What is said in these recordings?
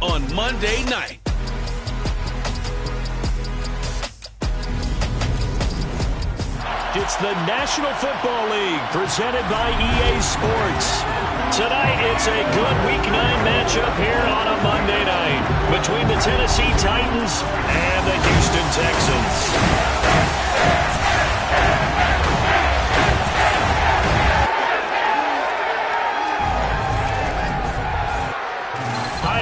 on Monday night. It's the National Football League presented by EA Sports. Tonight, it's a good Week 9 matchup here on a Monday night between the Tennessee Titans and the Houston Texans.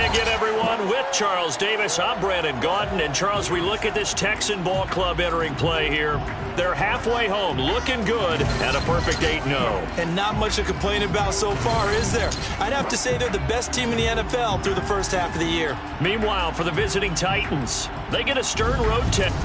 Again, everyone, with Charles Davis, I'm Brandon Gaudin. And, Charles, we look at this Texan ball club entering play here. They're halfway home, looking good, at a perfect 8-0. And not much to complain about so far, is there? I'd have to say they're the best team in the NFL through the first half of the year. Meanwhile, for the visiting Titans, they get a stern road test.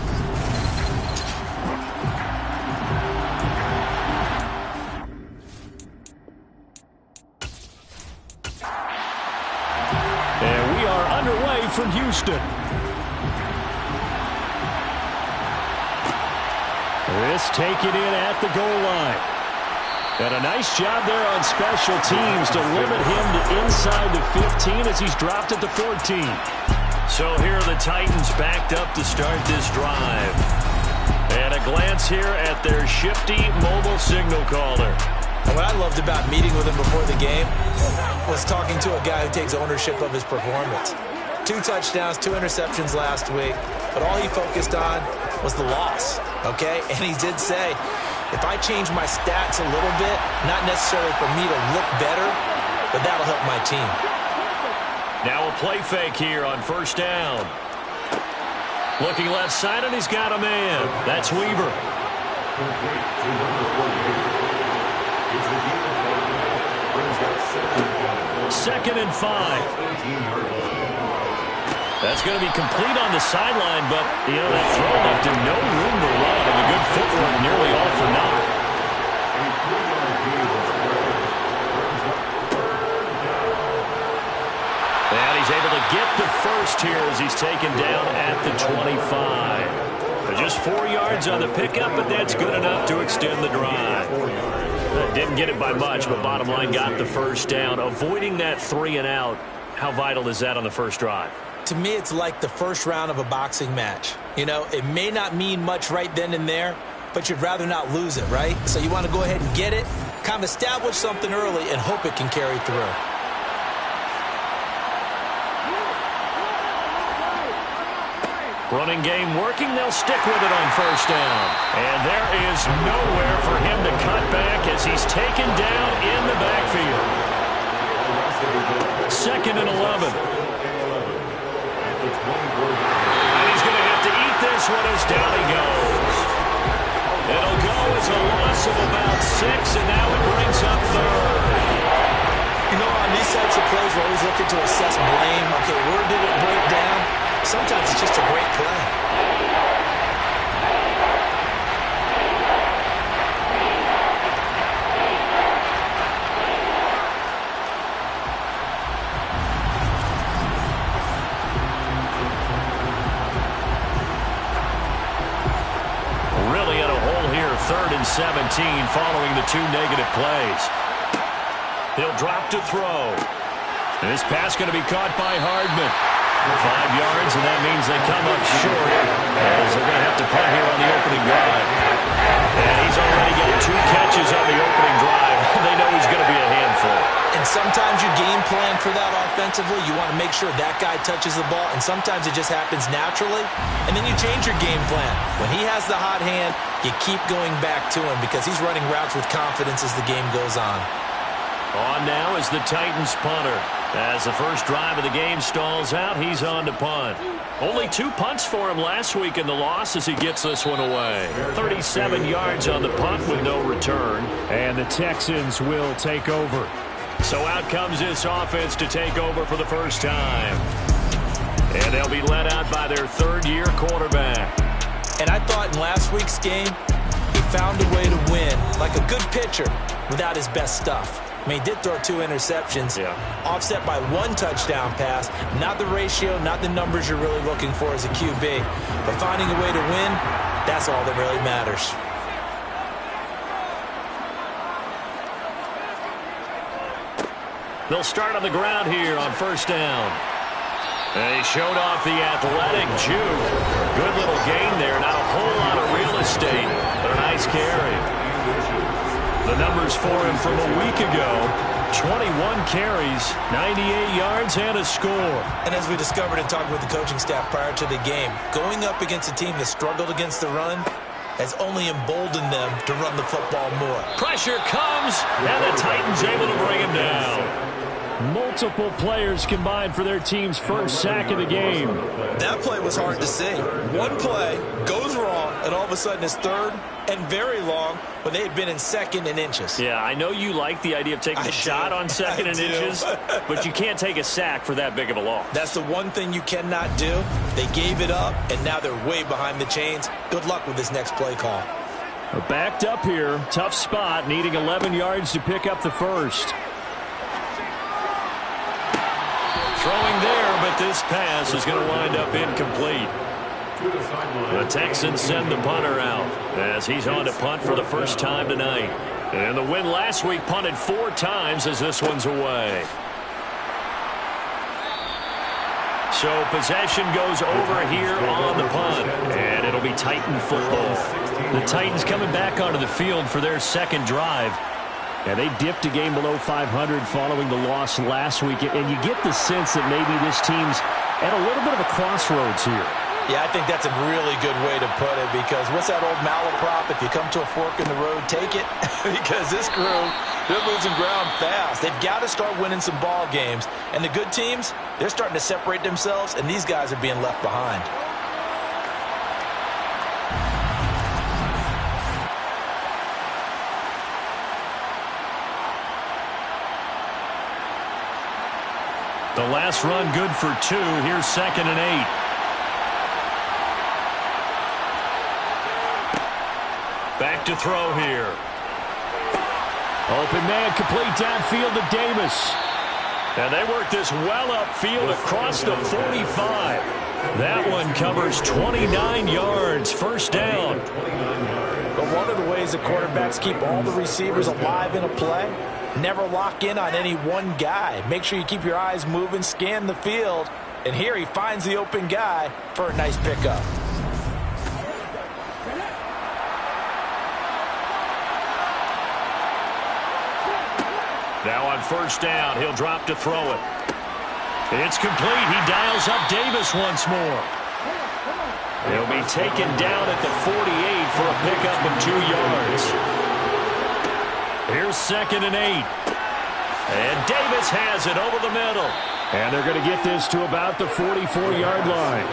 From Houston. This taken in at the goal line. And a nice job there on special teams to limit him to inside the 15 as he's dropped it to 14. So here are the Titans backed up to start this drive. And a glance here at their shifty mobile signal caller. And what I loved about meeting with him before the game was talking to a guy who takes ownership of his performance. 2 touchdowns, 2 interceptions last week, but all he focused on was the loss, okay? And he did say, if I change my stats a little bit, not necessarily for me to look better, but that'll help my team. Now a play fake here on first down. Looking left side, and he's got a man. That's Weaver. Second and 5. That's going to be complete on the sideline, but, that throw left him no room to run, and the good footwork nearly all for naught. And he's able to get the first here as he's taken down at the 25. Just 4 yards on the pickup, but that's good enough to extend the drive. Didn't get it by much, but bottom line got the first down. Avoiding that 3 and out, how vital is that on the first drive? To me, it's like the first round of a boxing match. It may not mean much right then and there, but you'd rather not lose it, right? So you want to go ahead and get it, kind of establish something early, and hope it can carry through. Running game working, they'll stick with it on first down. And there is nowhere for him to cut back as he's taken down in the backfield. Second and 11. And he's going to have to eat this one as down he goes. It'll go as a loss of about 6, and now it brings up third. On these types of plays, we're always looking to assess blame. Okay, where did it break down? Sometimes it's just a great play. Really in a hole here, 3rd and 17 following the 2 negative plays. He'll drop to throw. This pass going to be caught by Hardman. 5 yards, and that means they come up short as they're going to have to punt here on the opening drive. And he's already getting 2 catches on the opening drive. They know he's going to be a handful. And sometimes you game plan for that offensively. You want to make sure that guy touches the ball, and sometimes it just happens naturally. And then you change your game plan. When he has the hot hand, you keep going back to him because he's running routes with confidence as the game goes on. On now is the Titans punter. As the first drive of the game stalls out, he's on to punt. Only 2 punts for him last week in the loss as he gets this one away. 37 yards on the punt with no return. And the Texans will take over. So out comes this offense to take over for the first time. And they'll be led out by their 3rd-year quarterback. And I thought in last week's game, he found a way to win, like a good pitcher, without his best stuff. I mean, he did throw 2 interceptions, offset by 1 touchdown pass. Not the ratio, not the numbers you're really looking for as a QB. But finding a way to win, that's all that really matters. They'll start on the ground here on first down. They showed off the athletic juke. Good little gain there. Not a whole lot of real estate, but a nice carry. The numbers for him from a week ago: 21 carries, 98 yards, and a score. And as we discovered in talking with the coaching staff prior to the game, going up against a team that struggled against the run has only emboldened them to run the football more. Pressure comes, and the Titans able to bring him down. Multiple players combined for their team's first sack of the game. That play was hard to see. One play goes wrong, and all of a sudden it's third and very long when they had been in second and inches. Yeah, I know you like the idea of taking a shot on second and inches, but you can't take a sack for that big of a loss. That's the one thing you cannot do. They gave it up, and now they're way behind the chains. Good luck with this next play call. Backed up here. Tough spot, needing 11 yards to pick up the first. Throwing there, but this pass is going to wind up incomplete. The Texans send the punter out as he's on to punt for the first time tonight. And the win last week punted 4 times as this one's away. So possession goes over here on the punt, and it'll be Titan football. The Titans coming back onto the field for their second drive. And they dipped a game below 500 following the loss last week. And you get the sense that maybe this team's at a little bit of a crossroads here. Yeah, I think that's a really good way to put it, because what's that old malaprop? If you come to a fork in the road, take it. Because this crew, they're losing ground fast. They've got to start winning some ball games. And the good teams, they're starting to separate themselves, and these guys are being left behind. The last run good for 2. Here's 2nd and 8. Back to throw here. Open man, complete downfield to Davis. And they work this well upfield across the 45. That one covers 29 yards. First down. But one of the ways that quarterbacks keep all the receivers alive in a play, never lock in on any one guy. Make sure you keep your eyes moving, scan the field. And here he finds the open guy for a nice pickup. Now on first down, he'll drop to throw it. It's complete. He dials up Davis once more. He'll be taken down at the 48 for a pickup of 2 yards. Here's 2nd and 8. And Davis has it over the middle. And they're going to get this to about the 44-yard line.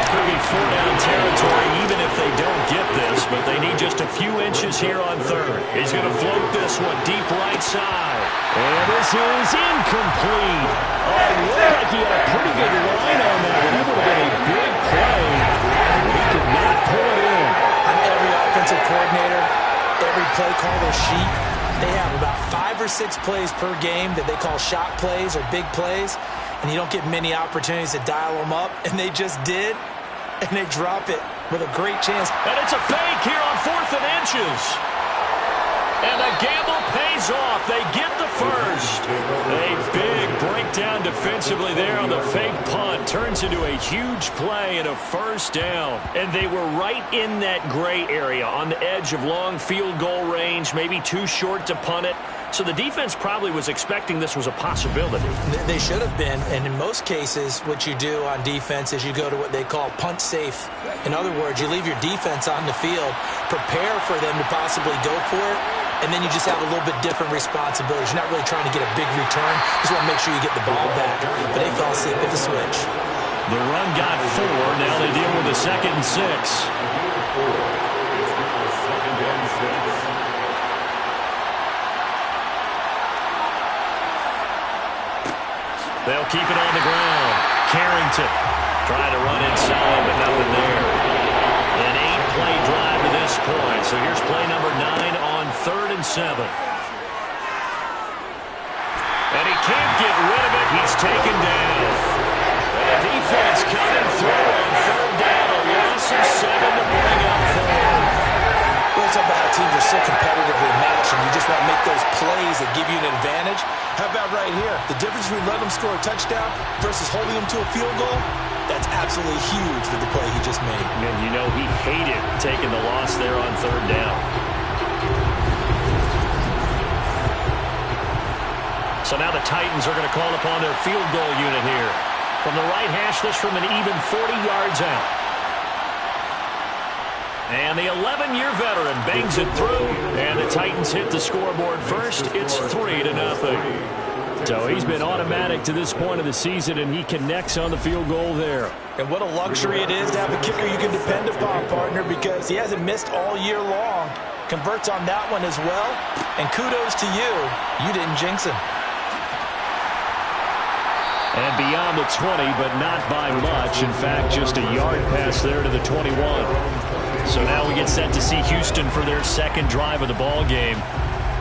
Could be 4-down territory even if they don't get this, but they need just a few inches here on third. He's going to float this one deep right side. And this is incomplete. Oh, it looked like he had a pretty good line on that one. That would have been a big play. He could not pull it in. On every offensive coordinator, every play caller sheet, they have about 5 or 6 plays per game that they call shot plays or big plays, and you don't get many opportunities to dial them up, and they just did, and they drop it with a great chance. And it's a fake here on 4th and inches. And the gamble pays off. They get the first. A big breakdown defensively there on the fake punt. Turns into a huge play and a first down. And they were right in that gray area on the edge of long field goal range, maybe too short to punt it. So the defense probably was expecting this was a possibility. They should have been, and in most cases, what you do on defense is you go to what they call punt safe. In other words, you leave your defense on the field, prepare for them to possibly go for it, and then you just have a little bit different responsibilities. You're not really trying to get a big return. You just want to make sure you get the ball back. But they fell asleep at the switch. The run got 4. Now they deal with a 2nd and 6. They'll keep it on the ground. Carrington trying to run inside, but nothing there. An 8-play drive to this point. So here's play number 9 on 3rd and 7. And he can't get rid of it. He's taken down. And the defense coming through on 3rd down. A loss of 7 to bring up 4. Well, it's about how teams are so competitively matched, and you just want to make those plays that give you an advantage. How about right here. The difference between letting him score a touchdown versus holding him to a field goal, that's absolutely huge for the play he just made. And you know he hated taking the loss there on third down. So now the Titans are going to call upon their field goal unit here. From the right hash, this from an even 40 yards out. And the 11-year veteran bangs it through, and the Titans hit the scoreboard first. It's 3-0. So he's been automatic to this point of the season, and he connects on the field goal there. And what a luxury it is to have a kicker you can depend upon, partner, because he hasn't missed all year long. Converts on that one as well. And kudos to you. You didn't jinx him. And beyond the 20, but not by much. In fact, just a yard pass there to the 21. So now we get set to see Houston for their second drive of the ball game.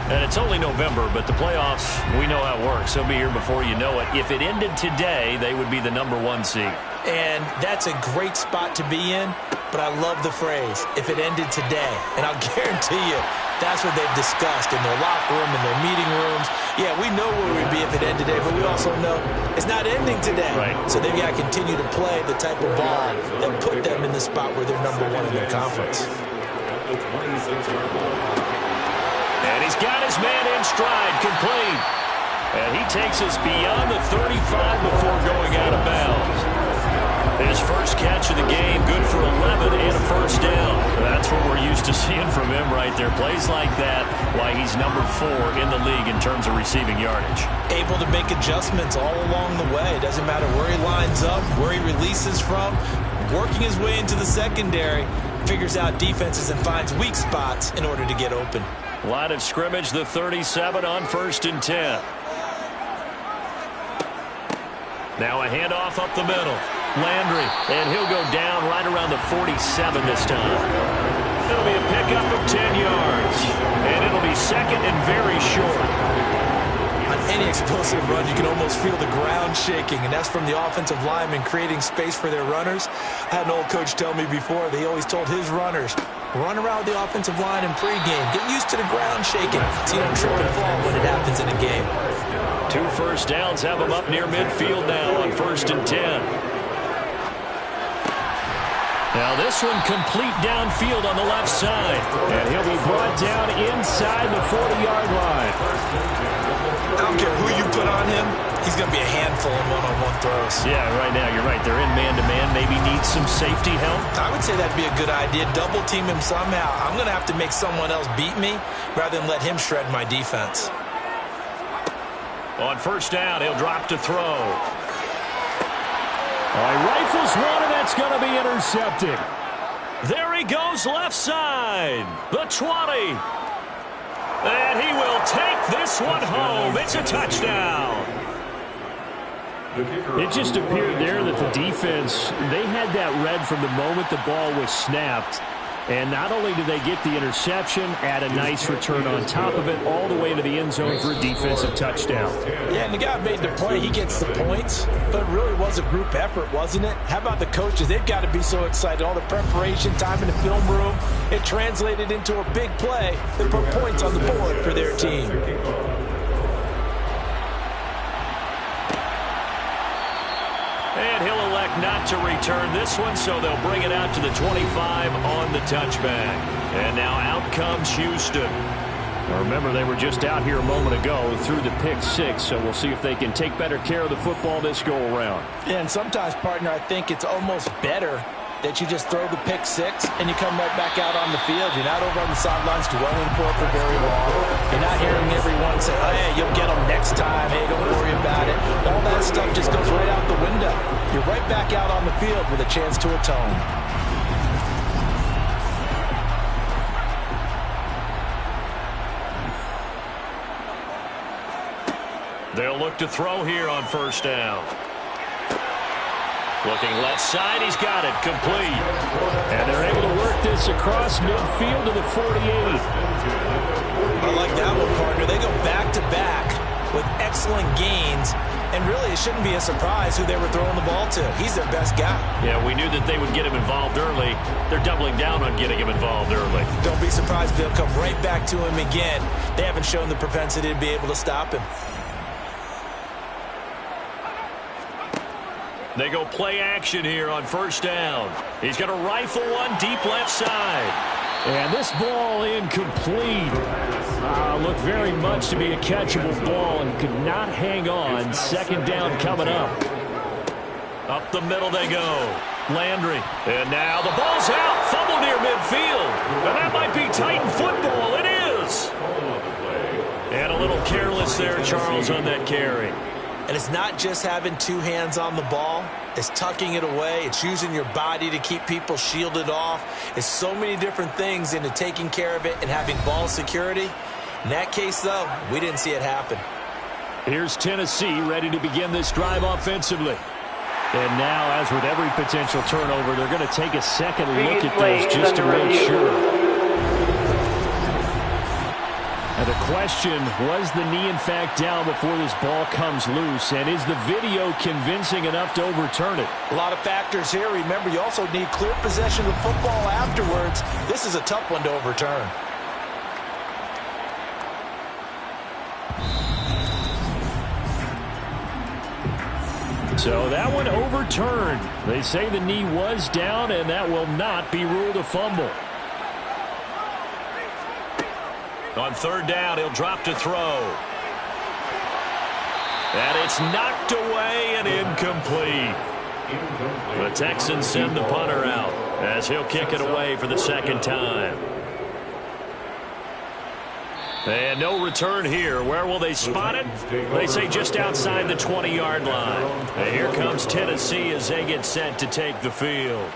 And it's only November, but the playoffs, we know how it works. They'll be here before you know it. If it ended today, they would be the #1 seed. And that's a great spot to be in, but I love the phrase, if it ended today. And I'll guarantee you, that's what they've discussed in their locker room, in their meeting rooms. Yeah, we know where we'd be if it ended today, but we also know it's not ending today. Right. So they've got to continue to play the type of ball that put them in the spot where they're #1 in their conference. And he's got his man in stride, complete. And he takes us beyond the 35 before going out of bounds. His first catch of the game, good for 11 and a first down. That's what we're used to seeing from him right there. Plays like that, why he's #4 in the league in terms of receiving yardage. Able to make adjustments all along the way. Doesn't matter where he lines up, where he releases from. Working his way into the secondary, figures out defenses and finds weak spots in order to get open. Line of scrimmage, the 37 on 1st and 10. Now a handoff up the middle. Landry, and he'll go down right around the 47 this time. It'll be a pickup of 10 yards, and it'll be second and very short. On any explosive run, you can almost feel the ground shaking, and that's from the offensive linemen creating space for their runners. I had an old coach tell me before, they always told his runners, run around the offensive line in pregame. Get used to the ground shaking so you don't trip and fall when it happens in a game. 2 first downs have him up near midfield now on 1st and 10. Now this one complete downfield on the left side. And he'll be brought down inside the 40-yard line. I don't care who you put on him, he's going to be a handful in one-on-one throws. Yeah, right now you're right. They're in man-to-man. Maybe needs some safety help. I would say that'd be a good idea. Double team him somehow. I'm going to have to make someone else beat me rather than let him shred my defense. On 1st down, he'll drop to throw. Rifles one, and that's going to be intercepted. There he goes left side. The 20. And he will take this one home. It's a touchdown. It just appeared there that the defense, they had that read from the moment the ball was snapped. And not only did they get the interception, add a nice return on top of it, all the way to the end zone for a defensive touchdown. Yeah, and the guy made the play. He gets the points, but it really was a group effort, wasn't it? How about the coaches? They've got to be so excited. All the preparation time in the film room, it translated into a big play that put points on the board for their team. And he'll elect not to return this one, so they'll bring it out to the 25 on the touchback. And now out comes Houston. Now remember, they were just out here a moment ago through the pick 6, so we'll see if they can take better care of the football this go-around. Yeah, and sometimes, partner, I think it's almost better that you just throw the pick 6 and you come right back out on the field. You're not over on the sidelines dwelling for it for very long. You're not hearing everyone say, oh, hey, you'll get them next time. Hey, don't worry about it. All that stuff just goes right out the window. You're right back out on the field with a chance to atone. They'll look to throw here on 1st down. Looking left side, he's got it, complete. And they're able to work this across midfield to the 48. I like that one, partner. They go back-to-back with excellent gains, and really it shouldn't be a surprise who they were throwing the ball to. He's their best guy. Yeah, we knew that they would get him involved early. They're doubling down on getting him involved early. Don't be surprised if they'll come right back to him again. They haven't shown the propensity to be able to stop him. They go play action here on first down. He's going to rifle one deep left side. And this ball incomplete. Looked very much to be a catchable ball and could not hang on. Second down coming up. Up the middle they go. Landry. And now the ball's out. Fumble near midfield. And that might be Titan football. It is. And a little careless there, Charles, on that carry. And it's not just having two hands on the ball. It's tucking it away. It's using your body to keep people shielded off. It's so many different things into taking care of it and having ball security. In that case, though, we didn't see it happen. Here's Tennessee ready to begin this drive offensively. And now, as with every potential turnover, they're going to take a second look at this just to make sure. And the question, was the knee in fact down before this ball comes loose? And is the video convincing enough to overturn it? A lot of factors here. Remember, you also need clear possession of the football afterwards. This is a tough one to overturn. So that one overturned. They say the knee was down, and that will not be ruled a fumble. On third down, he'll drop to throw. And it's knocked away and incomplete. The Texans send the punter out as he'll kick it away for the second time. And no return here. Where will they spot it? They say just outside the 20-yard line. And here comes Tennessee as they get set to take the field.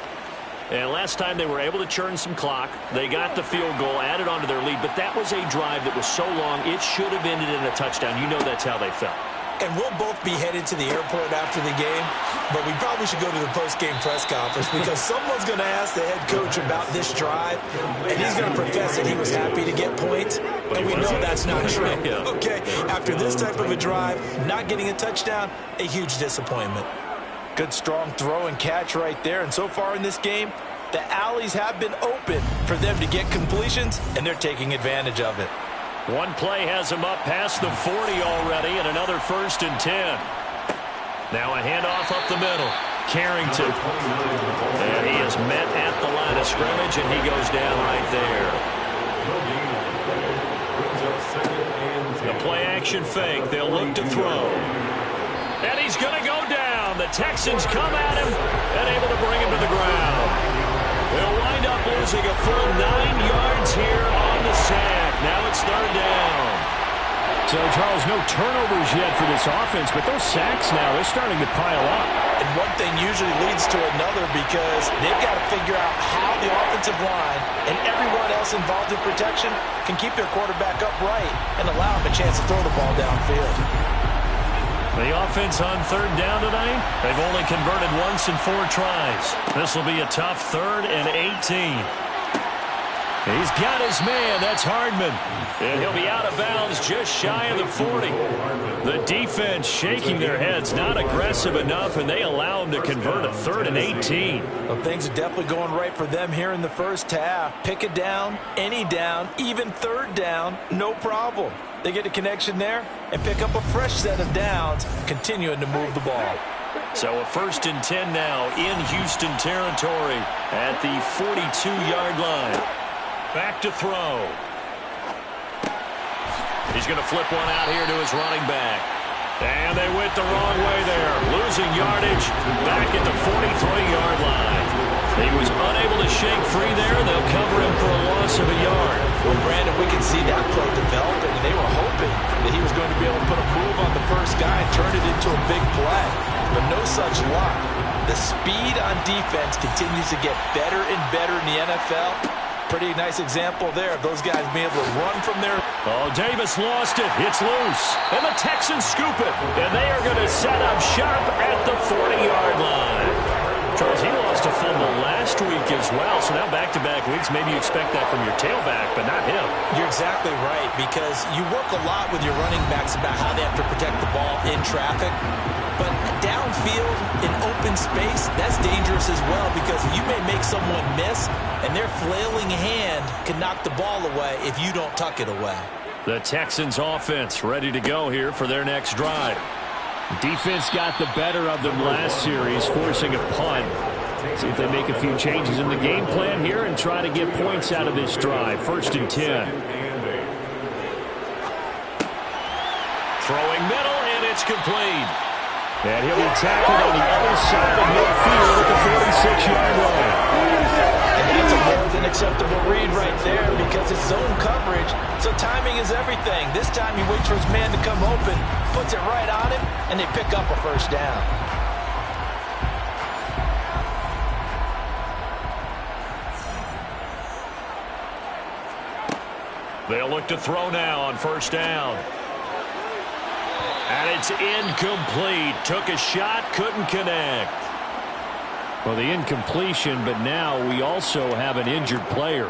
And last time they were able to churn some clock. They got the field goal, added on to their lead, but that was a drive that was so long it should have ended in a touchdown. You know that's how they felt. And we'll both be headed to the airport after the game, but we probably should go to the post-game press conference because someone's going to ask the head coach about this drive, and he's going to profess that he was happy to get points, and we know that's not true. Okay, after this type of a drive, not getting a touchdown, a huge disappointment. Good strong throw and catch right there, and so far in this game, the alleys have been open for them to get completions, and they're taking advantage of it. One play has him up past the 40 already, and another 1st and 10. Now a handoff up the middle. Carrington. And he is met at the line of scrimmage, and he goes down right there. The play-action fake. They'll look to throw. And he's going to go down. The Texans come at him and able to bring him to the ground. They'll wind up losing a full 9 yards here on the sack. Now it's third down. So, Charles, no turnovers yet for this offense, but those sacks now, they're starting to pile up. And one thing usually leads to another because they've got to figure out how the offensive line and everyone else involved in protection can keep their quarterback upright and allow him a chance to throw the ball downfield. The offense on third down tonight, they've only converted once in 4 tries. This will be a tough 3rd and 18. He's got his man. That's Hardman. And he'll be out of bounds just shy of the 40. The defense shaking their heads, not aggressive enough, and they allow him to convert a 3rd and 18. Well, things are definitely going right for them here in the first half. Pick a down, any down, even 3rd down, no problem. They get a connection there and pick up a fresh set of downs, continuing to move the ball. So a 1st and 10 now in Houston territory at the 42-yard line. Back to throw. He's going to flip one out here to his running back. And they went the wrong way there. Losing yardage back at the 43-yard line. He was unable to shake free there. They'll cover him for a loss of a yard. Well, Brandon, we can see that play developing, and they were hoping that he was going to be able to put a move on the first guy and turn it into a big play. But no such luck. The speed on defense continues to get better and better in the NFL. Pretty nice example there of those guys being able to run from there. Oh, Davis lost it. It's loose. And the Texans scoop it. And they are going to set up shop at the 40-yard line. Charles, he lost a fumble last week as well. So now back-to-back weeks, maybe you expect that from your tailback, but not him. You're exactly right, because you work a lot with your running backs about how they have to protect the ball in traffic. But downfield, in open space, that's dangerous as well, because you may make someone miss, and their flailing hand can knock the ball away if you don't tuck it away. The Texans offense ready to go here for their next drive. Defense got the better of them last series, forcing a punt. See if they make a few changes in the game plan here and try to get points out of this drive. 1st and 10. Throwing middle, and it's complete. And he'll be tackled on the other side of midfield at the 46-yard line. And that's a more than acceptable read right there because it's zone coverage, so timing is everything. This time he waits for his man to come open, puts it right on him, and they pick up a first down. They'll look to throw now on 1st down. And it's incomplete. Took a shot, couldn't connect. Well, the incompletion, but now we also have an injured player.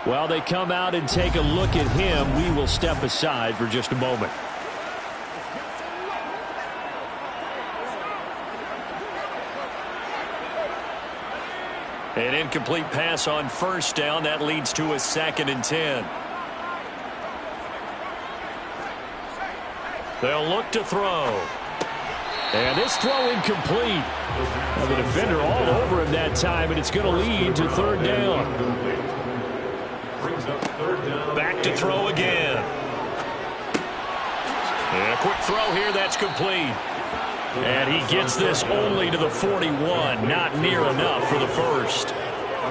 While they come out and take a look at him, we will step aside for just a moment. An incomplete pass on 1st down. That leads to a 2nd and 10. They'll look to throw. And this throw incomplete. Well, the defender all over him that time, and it's going to lead to 3rd down. Back to throw again. And a quick throw here. That's complete. And he gets this only to the 41. Not near enough for the first.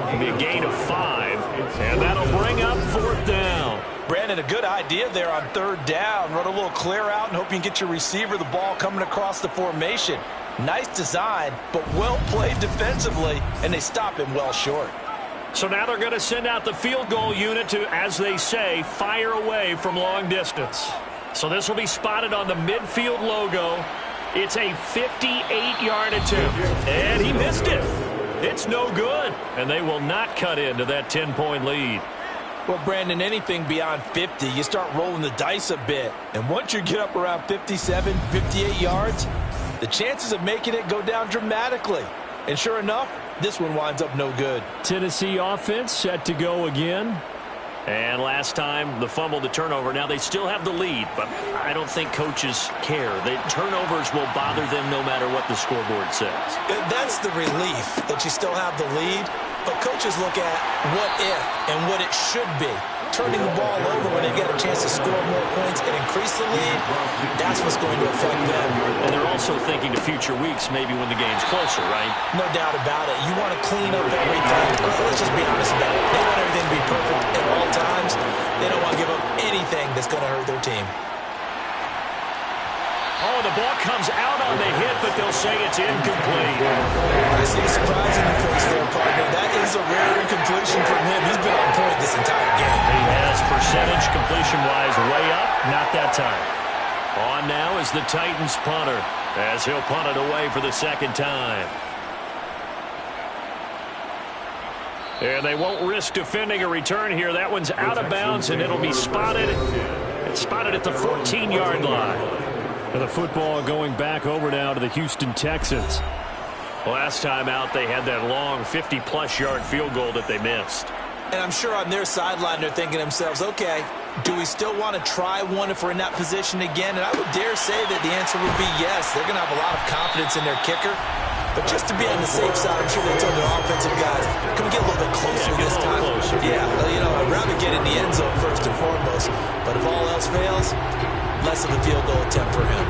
It'll be a gain of 5. And that'll bring up 4th down. Brandon, a good idea there on 3rd down. Run a little clear out and hope you can get your receiver the ball coming across the formation. Nice design, but well played defensively, and they stop him well short. So now they're going to send out the field goal unit to, as they say, fire away from long distance. So this will be spotted on the midfield logo. It's a 58-yard attempt, and he missed it. It's no good, and they will not cut into that 10-point lead. Well, Brandon, anything beyond 50, you start rolling the dice a bit. And once you get up around 57, 58 yards, the chances of making it go down dramatically. And sure enough, this one winds up no good. Tennessee offense set to go again. And last time, the fumble, the turnover. Now, they still have the lead, but I don't think coaches care. The turnovers will bother them no matter what the scoreboard says. That's the relief that you still have the lead. But coaches look at what if and what it should be. Turning the ball over when they get a chance to score more points and increase the lead, that's what's going to affect them. And they're also thinking to future weeks, maybe when the game's closer, right? No doubt about it. You want to clean up everything. Let's just be honest about it. They want everything to be perfect at all times. They don't want to give up anything that's going to hurt their team. Oh, the ball comes out on the hit, but they'll say it's incomplete. I see a surprise in your face there, partner. That is a rare incompletion from him. He's been on point this entire game. He has percentage completion-wise way up. Not that time. On now is the Titans punter, as he'll punt it away for the 2nd time. And they won't risk defending a return here. That one's out of bounds, and it'll be spotted. It's spotted at the 14-yard line. And the football going back over now to the Houston Texans. Last time out, they had that long 50-plus yard field goal that they missed. And I'm sure on their sideline they're thinking to themselves, okay, do we still want to try one if we're in that position again? And I would dare say that the answer would be yes. They're going to have a lot of confidence in their kicker. But just to be on the safe side, I'm sure they told their offensive guys, can we get a little bit closer this time? Yeah, you know, I'd rather get in the end zone first and foremost. But if all else fails, less of a field goal attempt for him.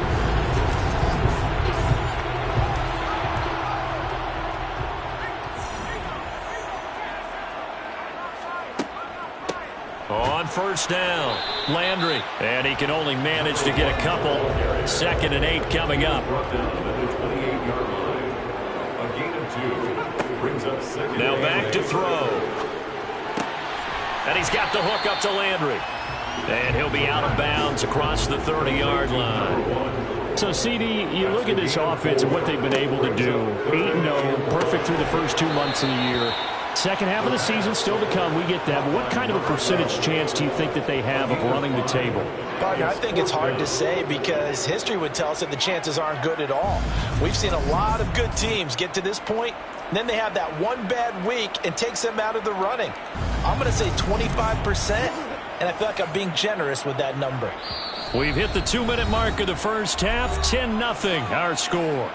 On 1st down, Landry. And he can only manage to get a couple. 2nd and 8 coming up. Now back to throw. And he's got the hook up to Landry. And he'll be out of bounds across the 30-yard line. So, CD, you look at this offense and what they've been able to do. 8-0, perfect through the first 2 months of the year. Second half of the season still to come. We get that. But what kind of a percentage chance do you think that they have of running the table? Partner, I think it's hard to say because history would tell us that the chances aren't good at all. We've seen a lot of good teams get to this point, and then they have that one bad week and takes them out of the running. I'm going to say 25%, and I feel like I'm being generous with that number. We've hit the 2-minute mark of the first half. 10-0 our score.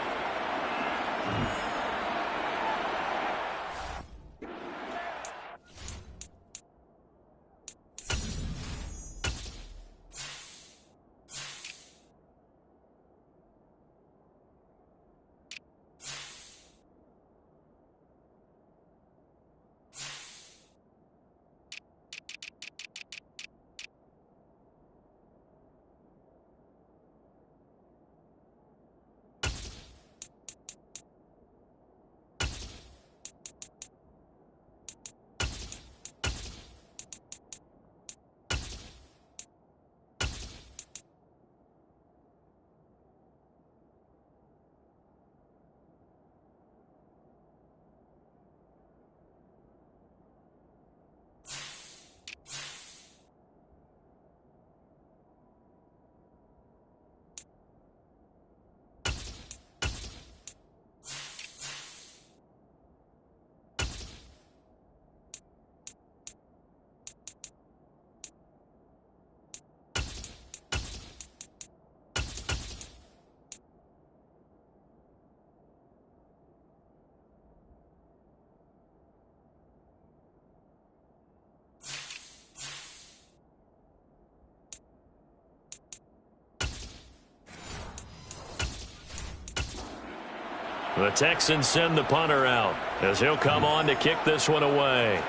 The Texans send the punter out as he'll come on to kick this one away.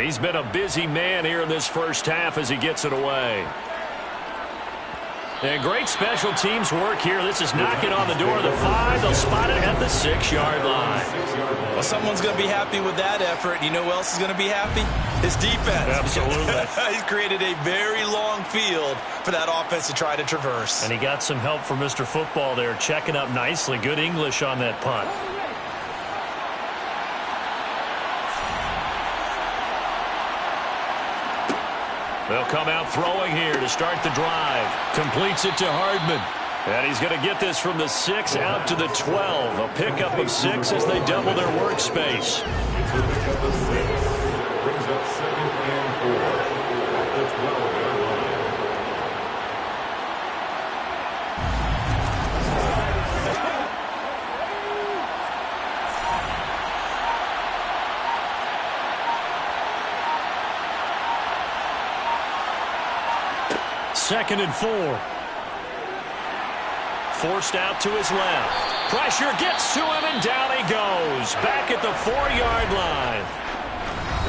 He's been a busy man here in this first half as he gets it away. And great special teams work here. This is knocking on the door of the 5. They'll spot it at the 6-yard line. Well, someone's going to be happy with that effort. You know who else is going to be happy? His defense. Absolutely. He's created a very long field for that offense to try to traverse. And he got some help from Mr. Football there, checking up nicely. Good English on that punt. They'll come out throwing here to start the drive. Completes it to Hardman. And he's going to get this from the 6 out to the 12. A pickup of 6 as they double their workspace. Brings up 2nd and 4 at the 12-yard line. Second and 4. Forced out to his left. Pressure gets to him, and down he goes. Back at the 4-yard line.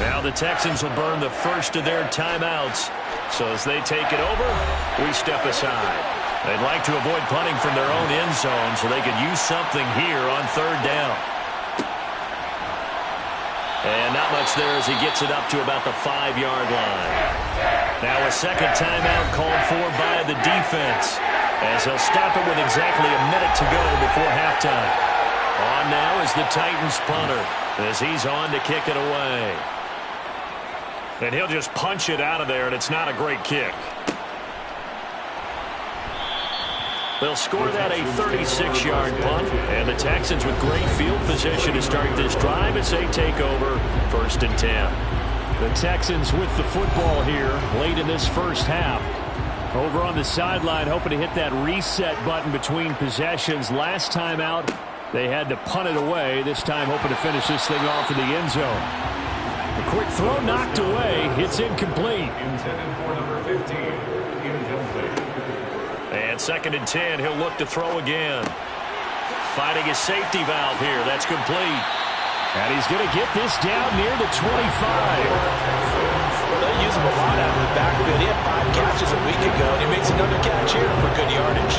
Now the Texans will burn the first of their timeouts. So as they take it over, we step aside. They'd like to avoid punting from their own end zone so they could use something here on 3rd down. And not much there as he gets it up to about the 5-yard line. Now a second timeout called for by the defense, as he'll stop it with exactly a minute to go before halftime. On now is the Titans punter, as he's on to kick it away. And he'll just punch it out of there, and it's not a great kick. They'll score that a 36-yard punt, and the Texans with great field position to start this drive as they take over 1st and 10. The Texans with the football here late in this first half. Over on the sideline, hoping to hit that reset button between possessions. Last time out, they had to punt it away. This time, hoping to finish this thing off in the end zone. A quick throw knocked away. It's incomplete. Intended for number 15, incomplete. And 2nd and 10, he'll look to throw again. Finding his safety valve here. That's complete. And he's going to get this down near the 25. Well, they use him a lot out of the backfield. He had 5 catches a week ago, and he makes another catch here for good yardage.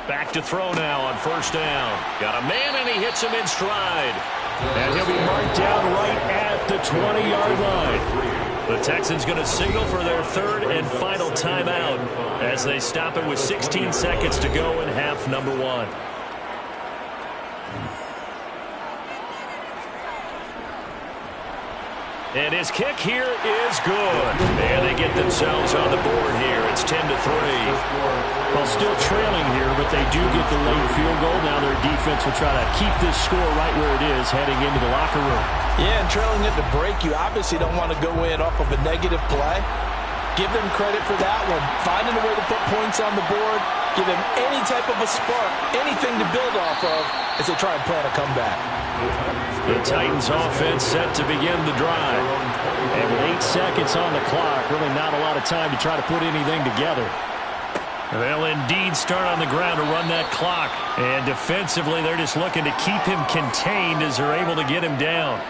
Back to throw now on 1st down. Got a man, and he hits him in stride. And he'll be marked down right at the 20-yard line. The Texans going to signal for their 3rd and final timeout as they stop it with 16 seconds to go in half number 1. And his kick here is good. And they get themselves on the board here. It's 10-3. Well, still trailing here, but they do get the late field goal. Now their defense will try to keep this score right where it is heading into the locker room. Yeah, and trailing at the break, you obviously don't want to go in off of a negative play. Give them credit for that one. Finding a way to put points on the board. Give them any type of a spark, anything to build off of as they try and plan a comeback. The Titans offense set to begin the drive. And with 8 seconds on the clock, really not a lot of time to try to put anything together. They'll indeed start on the ground to run that clock. And defensively, they're just looking to keep him contained as they're able to get him down.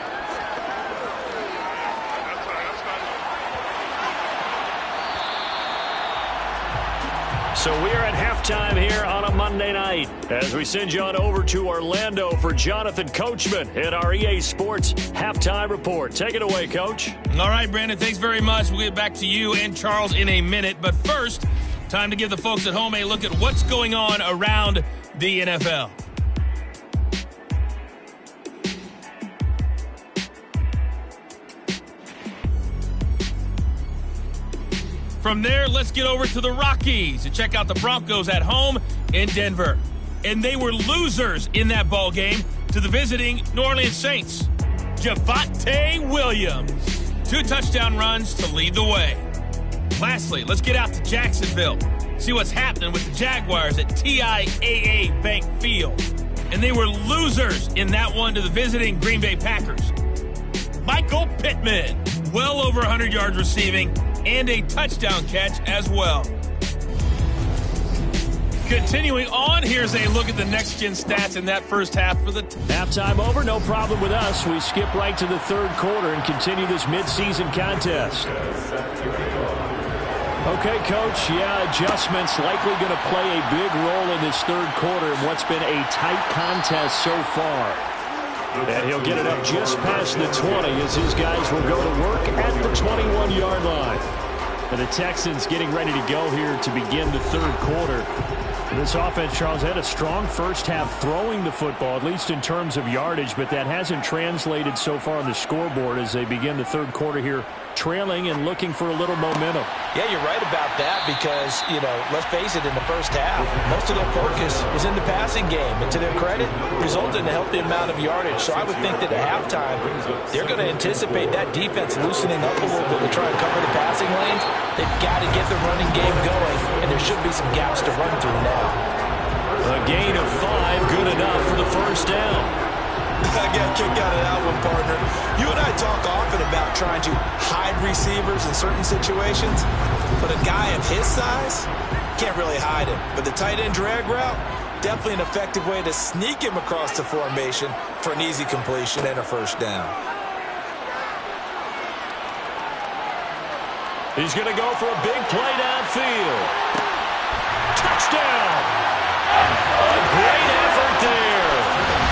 So we are at halftime here on a Monday night as we send you on over to Orlando for Jonathan Coachman at our EA Sports Halftime Report. Take it away, Coach. All right, Brandon, thanks very much. We'll get back to you and Charles in a minute. But first, time to give the folks at home a look at what's going on around the NFL. From there, let's get over to the Rockies to check out the Broncos at home in Denver. And they were losers in that ball game to the visiting New Orleans Saints. Javonte Williams, 2 touchdown runs to lead the way. Lastly, let's get out to Jacksonville, see what's happening with the Jaguars at TIAA Bank Field. And they were losers in that one to the visiting Green Bay Packers. Michael Pittman, well over 100 yards receiving, and a touchdown catch as well. Continuing on, here's a look at the next-gen stats in that first half for the halftime over, no problem with us. We skip right to the third quarter and continue this midseason contest. Okay, Coach, adjustments likely going to play a big role in this third quarter in what's been a tight contest so far. And he'll get it up just past the 20 as his guys will go to work at the 21-yard line. And the Texans getting ready to go here to begin the third quarter. This offense, Charles, had a strong first half throwing the football, at least in terms of yardage, but that hasn't translated so far on the scoreboard as they begin the third quarter here, trailing and looking for a little momentum. Yeah, you're right about that because, let's face it, in the first half, most of their focus was in the passing game. And to their credit, resulted in a healthy amount of yardage. So I would think that at halftime, they're going to anticipate that defense loosening up a little bit to try and cover the passing lanes. They've got to get the running game going, and there should be some gaps to run through now. A gain of 5, good enough for the first down. I got a kick out of that one, partner. You and I talk often about trying to hide receivers in certain situations, but a guy of his size can't really hide him. But the tight end drag route, definitely an effective way to sneak him across the formation for an easy completion and a first down. He's going to go for a big play downfield. Touchdown! A great effort there.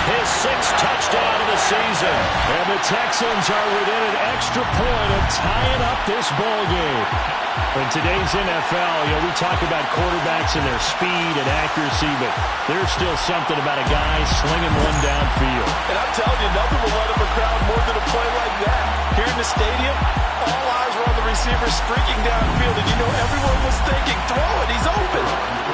His 6th touchdown of the season. And the Texans are within an extra point of tying up this ball game. In today's NFL, we talk about quarterbacks and their speed and accuracy, but there's still something about a guy slinging one downfield. And I'm telling you, nothing will let him a crowd more than a play like that. Here in the stadium, all eyes were on the receiver streaking downfield, and everyone was thinking, throw it, he's open.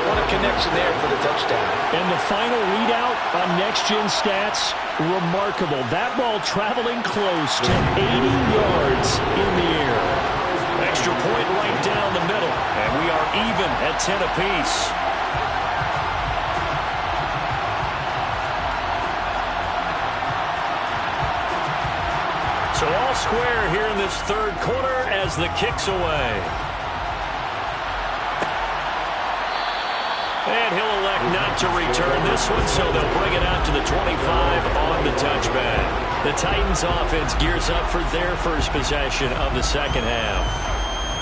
What a connection there for the touchdown. And the final readout on next-gen stats, remarkable. That ball traveling close to 80 yards in the air. Extra point right down the middle, and we are even at 10 apiece. So all square here in this third quarter as the kick's away. And he'll elect not to return this one, so they'll bring it out to the 25 on the touchback. The Titans offense gears up for their first possession of the second half.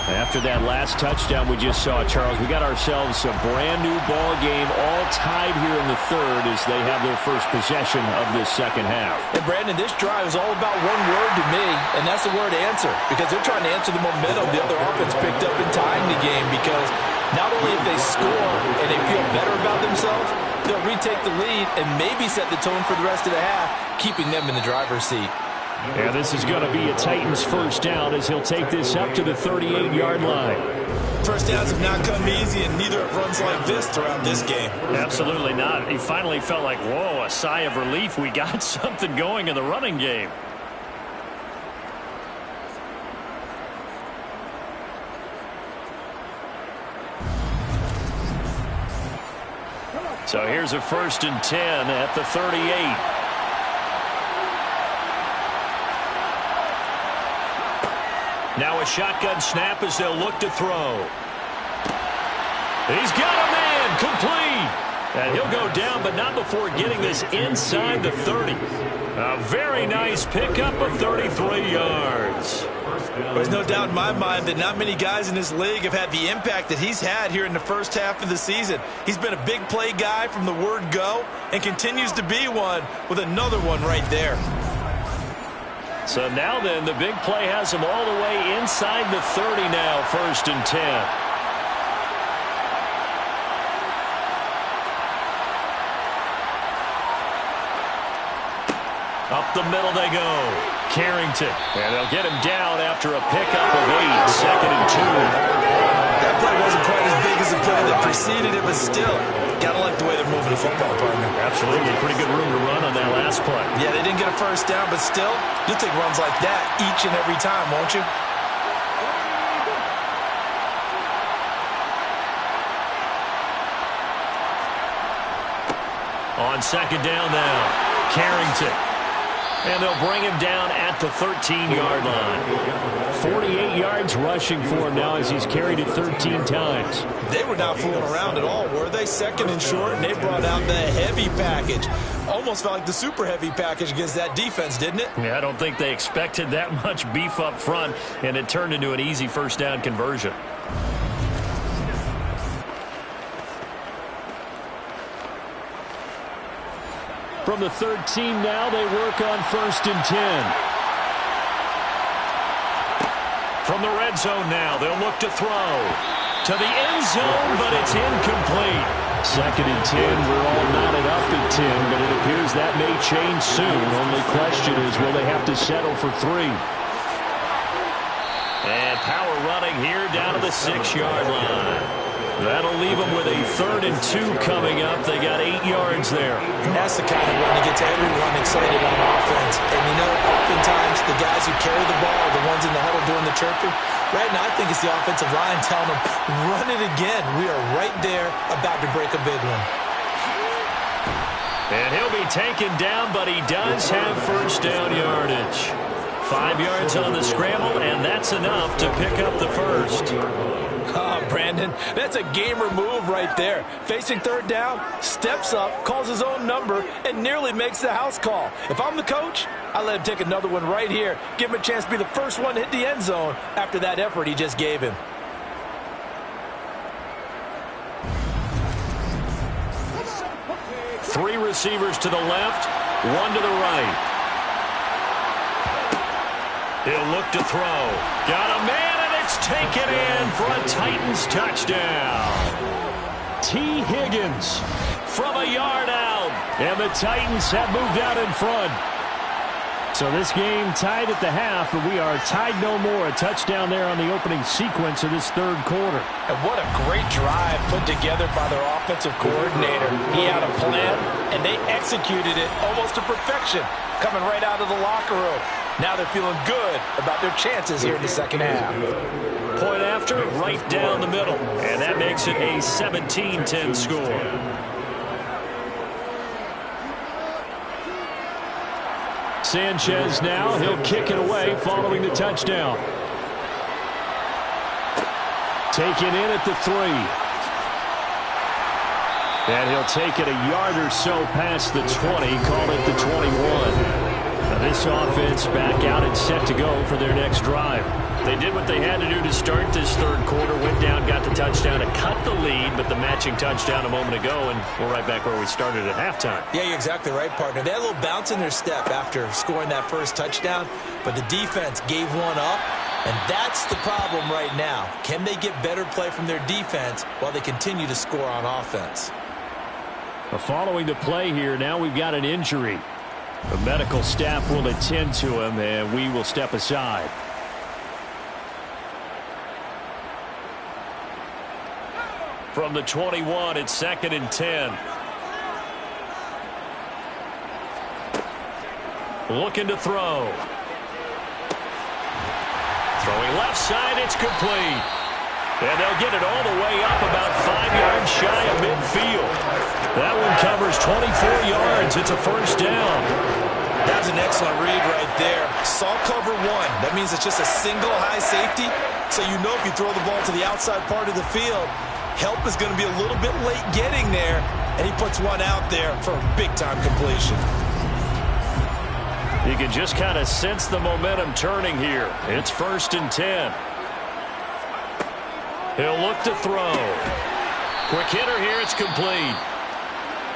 After that last touchdown we just saw, Charles, we got ourselves a brand-new ball game, all tied here in the third as they have their first possession of this second half. And, Brandon, this drive is all about one word to me, and that's the word answer, because they're trying to answer the momentum the other offense picked up in tying the game, because not only if they score and they feel better about themselves, they'll retake the lead and maybe set the tone for the rest of the half, keeping them in the driver's seat. And this is going to be a Titans first down as he'll take this up to the 38-yard line. First downs have not come easy, and neither have runs like this throughout this game. Absolutely not. He finally felt like, whoa, a sigh of relief. We got something going in the running game. So here's a 1st and 10 at the 38. Now a shotgun snap as they'll look to throw. He's got a man, complete. And he'll go down, but not before getting this inside the 30. A very nice pickup of 33 yards. There's no doubt in my mind that not many guys in this league have had the impact that he's had here in the first half of the season. He's been a big play guy from the word go and continues to be one with another one right there. So now then, the big play has him all the way inside the 30 now, 1st and 10. Up the middle they go. Carrington. And they'll get him down after a pickup of 8. 2nd and 2. That play wasn't quite as big as the play that preceded it, but still, gotta like the way they're moving the football, partner. Absolutely. Pretty good room to run on that last play. Yeah, they didn't get a first down, but still, you'll take runs like that each and every time, won't you? On 2nd down now, Carrington. And they'll bring him down at the 13-yard line. 48 yards rushing for him now as he's carried it 13 times. They were not fooling around at all, were they? 2nd and short, and they brought out the heavy package. Almost felt like the super heavy package against that defense, didn't it? Yeah, I don't think they expected that much beef up front, and it turned into an easy first down conversion. From the 13 now, they work on 1st and 10. From the red zone now, they'll look to throw. To the end zone, but it's incomplete. 2nd and 10, we're all knotted up at 10, but it appears that may change soon. Only question is, will they have to settle for 3? And power running here down to the 6-yard line. That'll leave them with a 3rd and 2 coming up. They got 8 yards there. That's the kind of run that gets everyone excited on offense. And you know, oftentimes the guys who carry the ball are the ones in the huddle doing the chirping. Right now, I think it's the offensive line telling them, run it again. We are right there about to break a big one. And he'll be taken down, but he does have first down yardage. 5 yards on the scramble, and that's enough to pick up the first. Oh, Brandon, that's a gamer move right there. Facing 3rd down, steps up, calls his own number, and nearly makes the house call. If I'm the coach, I let him take another one right here. Give him a chance to be the first one to hit the end zone after that effort he just gave him. Three receivers to the left, one to the right. He'll look to throw. Got a man, and it's taken in for a Titans touchdown. T. Higgins from a yard out. And the Titans have moved out in front. So this game tied at the half, but we are tied no more. A touchdown there on the opening sequence of this 3rd quarter. And what a great drive put together by their offensive coordinator. He had a plan, and they executed it almost to perfection, coming right out of the locker room. Now they're feeling good about their chances here in the second half. Point after, right down the middle. And that makes it a 17-10 score. Sanchez now, he'll kick it away following the touchdown. Taken in at the 3. And he'll take it a yard or so past the 20, call it the 21. Now this offense back out and set to go for their next drive. They did what they had to do to start this 3rd quarter, went down, got the touchdown to cut the lead, but the matching touchdown a moment ago, and we're right back where we started at halftime. Yeah, you're exactly right, partner. They had a little bounce in their step after scoring that first touchdown, but the defense gave one up, and that's the problem right now. Can they get better play from their defense while they continue to score on offense? Following the play here, now we've got an injury. The medical staff will attend to him, and we will step aside. From the 21, it's 2nd and 10. Looking to throw. Throwing left side, it's complete. And they'll get it all the way up about 5 yards shy of midfield. That one covers 24 yards. It's a first down. That's an excellent read right there. Saw cover one. That means it's just a single high safety. So you know if you throw the ball to the outside part of the field, help is going to be a little bit late getting there. And he puts one out there for a big-time completion. You can just kind of sense the momentum turning here. It's 1st and 10. He'll look to throw. Quick hitter here. It's complete.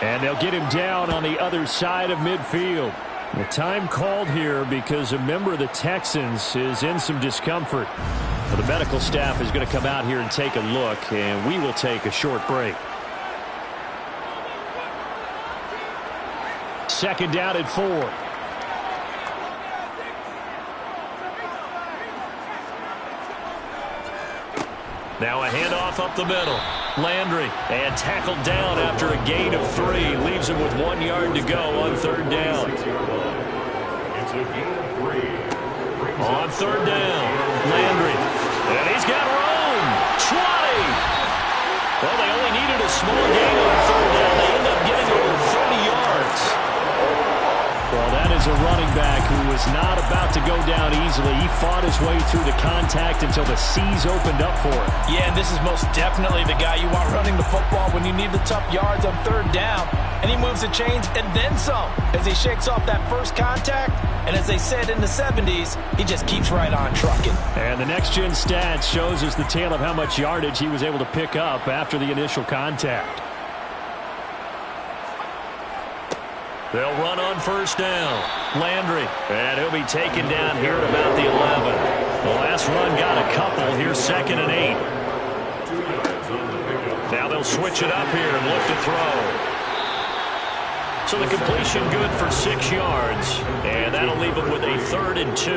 And they'll get him down on the other side of midfield. The time called here because a member of the Texans is in some discomfort. Well, the medical staff is going to come out here and take a look, and we will take a short break. 2nd down and 4. Now a handoff up the middle. Landry, and tackled down after a gain of 3. Leaves him with 1 yard to go on 3rd down. It's a gain of 3. On 3rd down, Landry. And he's got room. 20. Well, they only needed a small gain on 3rd down. They end up getting over 30 yards. Well, that is a running back who was not about to go down easily. He fought his way through the contact until the seas opened up for him. Yeah, and this is most definitely the guy you want running the football when you need the tough yards on 3rd down. And he moves the chains and then some as he shakes off that first contact. And as they said in the 70s, he just keeps right on trucking. And the next-gen stats shows us the tale of how much yardage he was able to pick up after the initial contact. They'll run on 1st down. Landry. And he'll be taken down here at about the 11. The last run got a couple. Here's 2nd and 8. Now they'll switch it up here and look to throw. So the completion good for 6 yards. And that'll leave them with a 3rd and 2.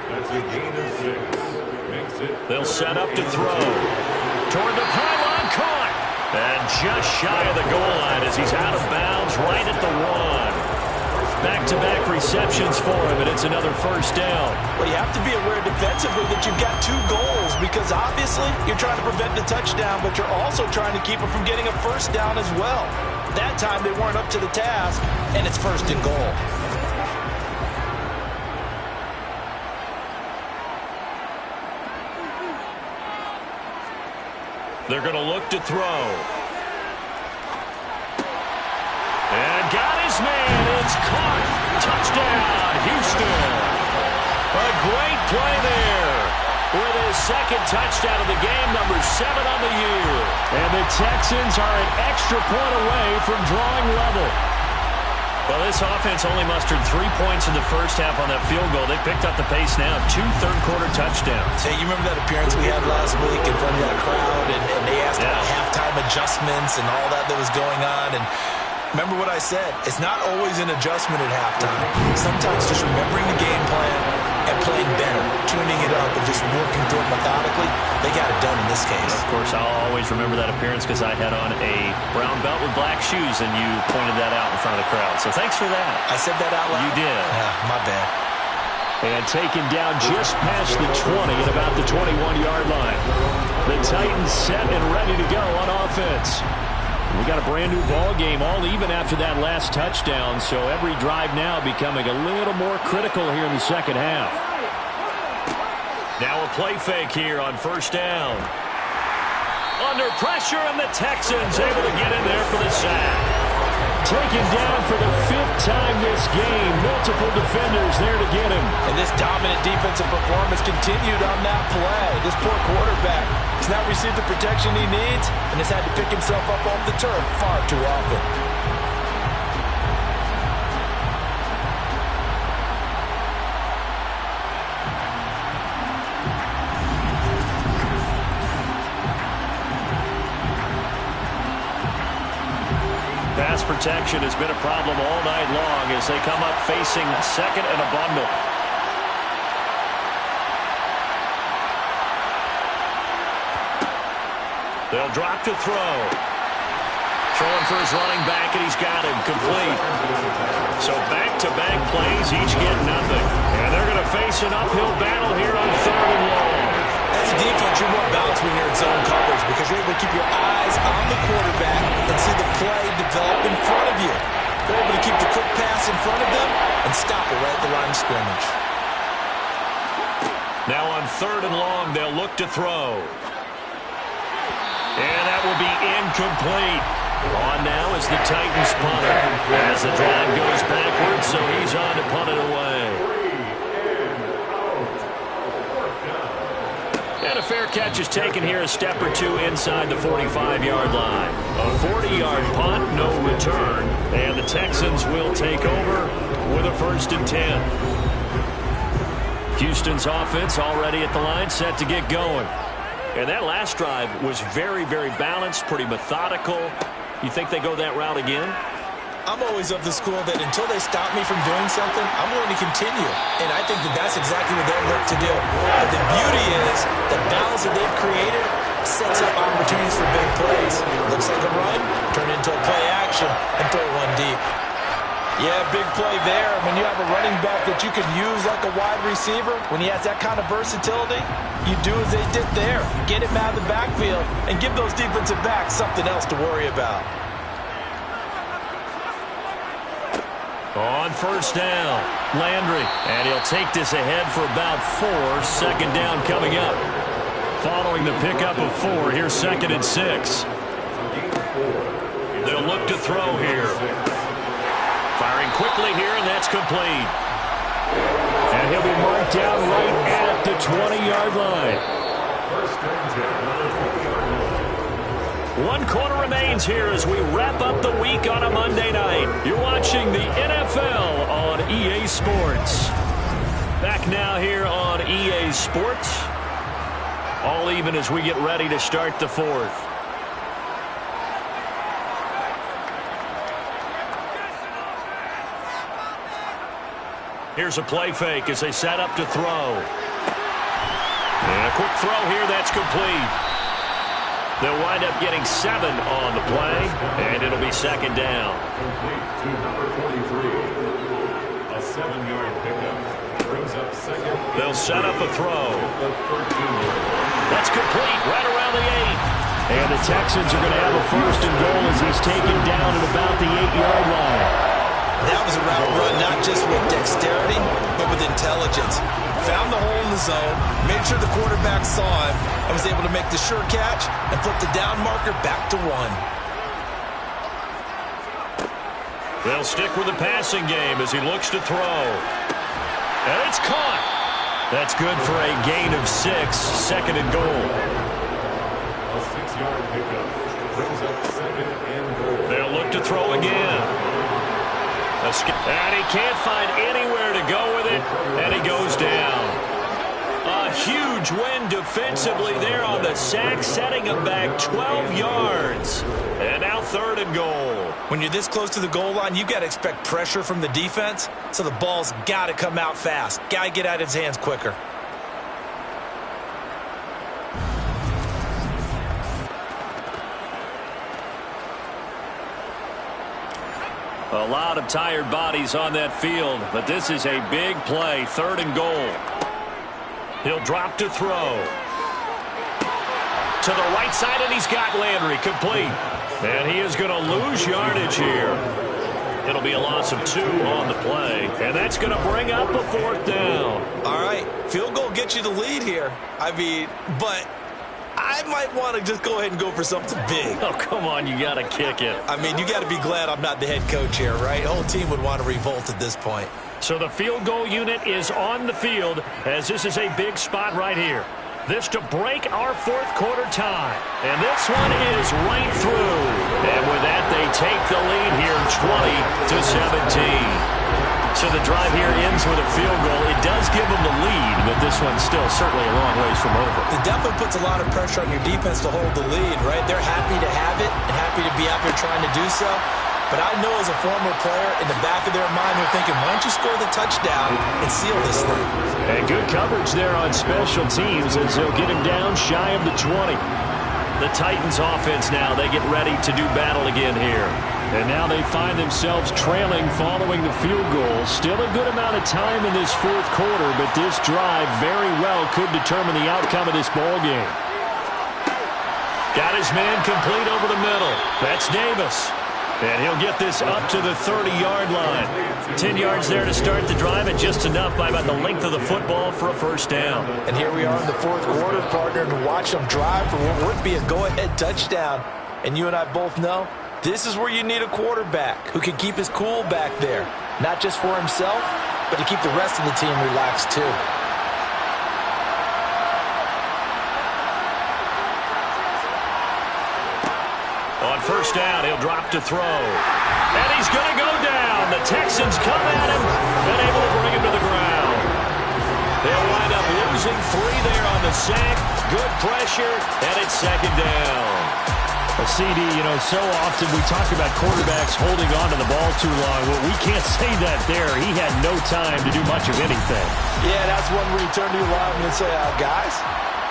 That's a gain of 6. They'll set up to throw. Toward the pylon, caught. And just shy of the goal line as he's out of bounds right at the 1. Back-to-back receptions for him, and it's another 1st down. Well, you have to be aware defensively that you've got 2 goals because obviously you're trying to prevent the touchdown, but you're also trying to keep them from getting a 1st down as well. That time they weren't up to the task, and it's 1st and goal. They're going to look to throw. And got his man. It's caught. Touchdown, Houston. A great play there. With his 2nd touchdown of the game, number 7 on the year. And the Texans are an extra point away from drawing level. Well, this offense only mustered 3 points in the first half on that field goal. They picked up the pace now. 2 third-quarter touchdowns. Hey, you remember that appearance we had last week in front of that crowd, and they asked about halftime adjustments and all that was going on, and remember what I said. It's not always an adjustment at halftime. Sometimes just remembering the game plan and playing better, tuning it up and just working through it methodically. They got it done in this case. Of course, I'll always remember that appearance because I had on a brown belt with black shoes, and you pointed that out in front of the crowd. So thanks for that. I said that out loud? You did. My bad. And taken down just past the 20 at about the 21-yard line. The Titans set and ready to go on offense. We got a brand-new ball game, all even after that last touchdown, so every drive now becoming a little more critical here in the second half. Now a play fake here on 1st down. Under pressure, and the Texans able to get in there for the sack. Taken down for the 5th time this game. Multiple defenders there to get him. And this dominant defensive performance continued on that play. This poor quarterback has not received the protection he needs and has had to pick himself up off the turf far too often. Pass protection has been a problem all night long as they come up facing second and a bundle. They'll drop to throw. Throwing for his running back, and he's got him complete. So back-to-back plays, each get nothing. And they're going to face an uphill battle here on 3rd and long. As a defense, you're more balanced when you're in zone coverage because you're able to keep your eyes on the quarterback and see the play develop in front of you. They're able to keep the quick pass in front of them and stop it right at the line of scrimmage. Now on 3rd and long, they'll look to throw. And that will be incomplete. On now is the Titans punter. As the drive goes backwards, so he's on to punt it away. And a fair catch is taken here a step or two inside the 45-yard line. A 40-yard punt, no return. And the Texans will take over with a 1st and 10. Houston's offense already at the line, set to get going. And that last drive was very, very balanced, pretty methodical. You think they go that route again? I'm always of the school that until they stop me from doing something, I'm going to continue. And I think that that's exactly what they'll look to do. But the beauty is the balance that they've created sets up opportunities for big plays. Looks like a run, turn into a play action, and throw one deep. Yeah, big play there. When you have a running back that you can use like a wide receiver, when he has that kind of versatility, you do as they did there. Get him out of the backfield and give those defensive backs something else to worry about. On 1st down, Landry. And he'll take this ahead for about 4. 2nd down coming up. Following the pickup of 4, here's 2nd and 6. They'll look to throw here. Firing quickly here, and that's complete. And he'll be marked down right at the 20-yard line. 1 quarter remains here as we wrap up the week on a Monday night. You're watching the NFL on EA Sports. Back now here on EA Sports. All even as we get ready to start the 4th. Here's a play fake as they set up to throw. And a quick throw here, that's complete. They'll wind up getting 7 on the play, and it'll be 2nd down. Complete to number 43. A 7-yard pickup brings up 2nd. They'll set up a throw. That's complete right around the 8. And the Texans are going to have a 1st and goal as he's taken down at about the 8-yard line. That was a route run not just with dexterity, but with intelligence. Found the hole in the zone, made sure the quarterback saw him, and was able to make the sure catch and flip the down marker back to 1. They'll stick with the passing game as he looks to throw. And it's caught. That's good for a gain of 6, 2nd and goal. A 6-yard pickup brings up 2nd and goal. They'll look to throw again. And he can't find anywhere to go with it, and he goes down. A huge win defensively there on the sack, setting him back 12 yards. And now 3rd and goal. When you're this close to the goal line, you've got to expect pressure from the defense, so the ball's got to come out fast. Got to get out of his hands quicker. A lot of tired bodies on that field, but this is a big play, 3rd and goal. He'll drop to throw. To the right side, and he's got Landry complete. And he is going to lose yardage here. It'll be a loss of 2 on the play, and that's going to bring up a 4th down. All right, field goal gets you the lead here. But I might want to just go ahead and go for something big. Oh, come on, you got to kick it. You got to be glad I'm not the head coach here, right? The whole team would want to revolt at this point. So the field goal unit is on the field as this is a big spot right here. This to break our 4th quarter tie. And this one is right through. And with that, they take the lead here 20-17. So the drive here ends with a field goal. It does give them the lead, but this one's still certainly a long ways from over. It definitely puts a lot of pressure on your defense to hold the lead, right? They're happy to have it and happy to be out there trying to do so. But I know as a former player, in the back of their mind, they're thinking, why don't you score the touchdown and seal this thing? And good coverage there on special teams as they'll get him down shy of the 20. The Titans offense now, they get ready to do battle again here. And now they find themselves trailing following the field goal. Still a good amount of time in this fourth quarter, but this drive very well could determine the outcome of this ball game. Got his man complete over the middle. That's Davis. And he'll get this up to the 30-yard line. 10 yards there to start the drive, and just enough by about the length of the football for a first down. And here we are in the fourth quarter, partner, to watch them drive for what would be a go-ahead touchdown. And you and I both know this is where you need a quarterback who can keep his cool back there, not just for himself, but to keep the rest of the team relaxed too. On first down, he'll drop to throw. And he's going to go down. The Texans come at him and able to bring him to the ground. They'll wind up losing 3 there on the sack. Good pressure, and it's second down. Well, CD, so often we talk about quarterbacks holding on to the ball too long. Well, we can't say that there. He had no time to do much of anything. Yeah, that's one where you turn to your lineman and say, guys,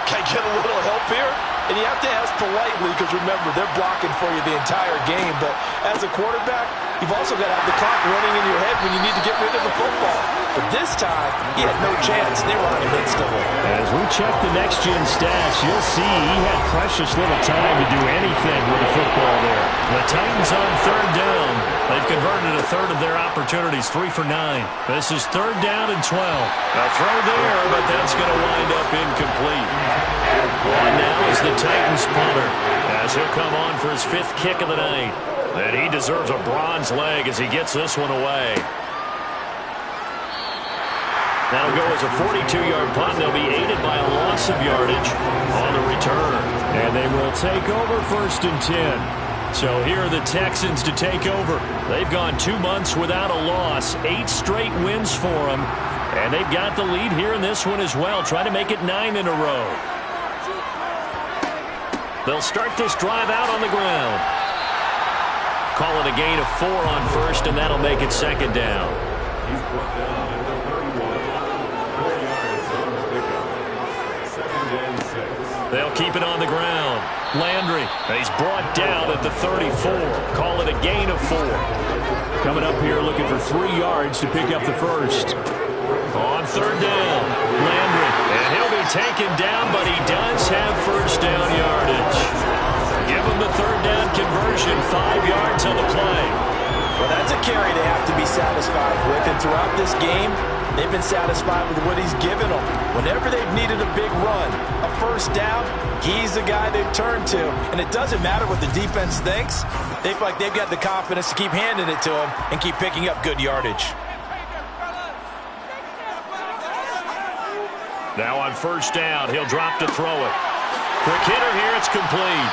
can I get a little help here? And you have to ask politely because, remember, they're blocking for you the entire game. But as a quarterback, you've also got to have the clock running in your head when you need to get rid of the football. But this time, he had no chance. They were on him instantly. As we check the next-gen stats, you'll see he had precious little time to do anything with the football there. The Titans on third down. They've converted a third of their opportunities, 3 for 9. This is third down and 12. A throw there, but that's going to wind up incomplete. On now is the Titans punter, as he'll come on for his 5th kick of the night. And he deserves a bronze leg as he gets this one away. That'll go as a 42-yard punt. They'll be aided by a loss of yardage on the return. And they will take over 1st and 10. So here are the Texans to take over. They've gone 2 months without a loss, 8 straight wins for them. And they've got the lead here in this one as well, trying to make it 9 in a row. They'll start this drive out on the ground. Call it a gain of 4 on first, and that'll make it second down. He's brought down at the 31. 4 yards on the pickup. 2nd and 6. They'll keep it on the ground. Landry, he's brought down at the 34. Call it a gain of 4. Coming up here looking for 3 yards to pick up the first. On third down, Landry, and he'll be taken down, but he does have first down yardage. Give him the third down conversion, 5 yards on the play. Well, that's a carry they have to be satisfied with, and throughout this game, they've been satisfied with what he's given them. Whenever they've needed a big run, a first down, he's the guy they've turned to, and it doesn't matter what the defense thinks. They feel like they've got the confidence to keep handing it to him and keep picking up good yardage. Now on first down, he'll drop to throw it. Quick hitter here, it's complete.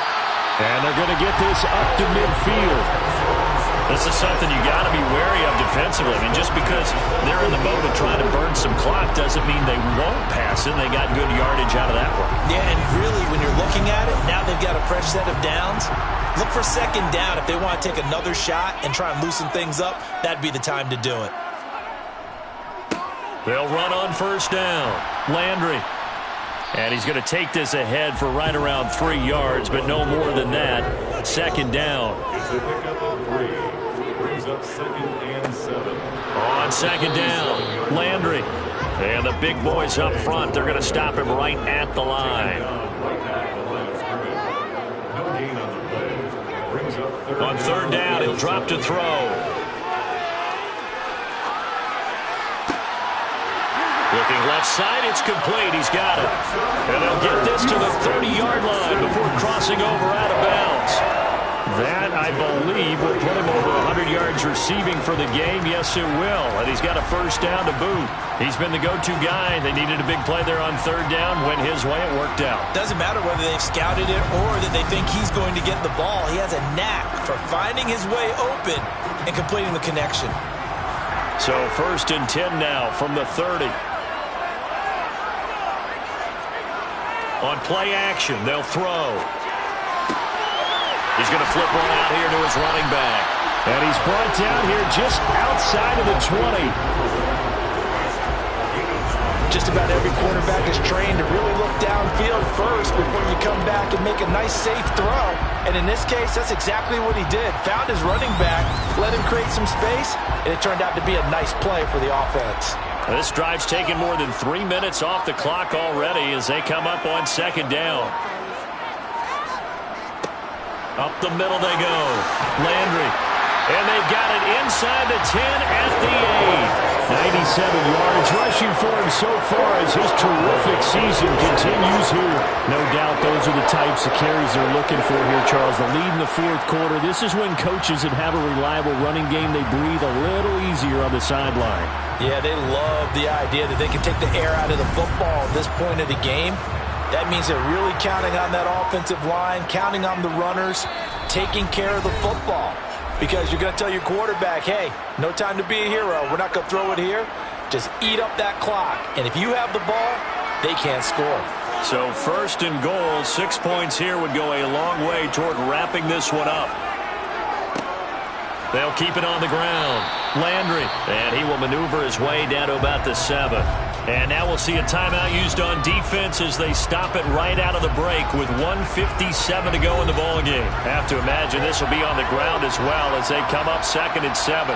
And they're going to get this up to midfield. This is something you got to be wary of defensively. I mean, just because they're in the mode of trying to burn some clock doesn't mean they won't pass it. They got good yardage out of that one. Yeah, and really, when you're looking at it, now they've got a fresh set of downs. Look for second down. If they want to take another shot and try and loosen things up, that'd be the time to do it. They'll run on first down. Landry. And he's going to take this ahead for right around 3 yards, but no more than that. Second down. It's a pickup of 3. Brings up 2nd and 7. On second down, Landry. And the big boys up front, they're going to stop him right at the line. No gain on the play. Brings up On third down, he'll drop to throw. Looking left side, it's complete. He's got it. And they'll get this to the 30-yard line before crossing over out of bounds. That, I believe, will put him over 100 yards receiving for the game. Yes, it will. And he's got a first down to boot. He's been the go-to guy. They needed a big play there on third down. Went his way. It worked out. Doesn't matter whether they've scouted it or that they think he's going to get the ball. He has a knack for finding his way open and completing the connection. So 1st and 10 now from the 30. On play action, they'll throw. He's going to flip one out here to his running back. And he's brought down here just outside of the 20. Just about every quarterback is trained to really look downfield first before you come back and make a nice, safe throw. And in this case, that's exactly what he did. Found his running back, let him create some space, and it turned out to be a nice play for the offense. This drive's taken more than 3 minutes off the clock already as they come up on second down. Up the middle they go. Landry. And they've got it inside the 10 at the 8. 97 yards rushing for him so far as his terrific season continues here. No doubt those are the types of carries they're looking for here, Charles. The lead in the fourth quarter. This is when coaches that have a reliable running game, they breathe a little easier on the sideline. Yeah, they love the idea that they can take the air out of the football at this point of the game. That means they're really counting on that offensive line, counting on the runners, taking care of the football. Because you're going to tell your quarterback, hey, no time to be a hero. We're not going to throw it here. Just eat up that clock. And if you have the ball, they can't score. So first and goal, 6 points here would go a long way toward wrapping this one up. They'll keep it on the ground. Landry. And he will maneuver his way down to about the 7. And now we'll see a timeout used on defense as they stop it right out of the break with 1:57 to go in the ballgame. Have to imagine this will be on the ground as well as they come up 2nd and 7.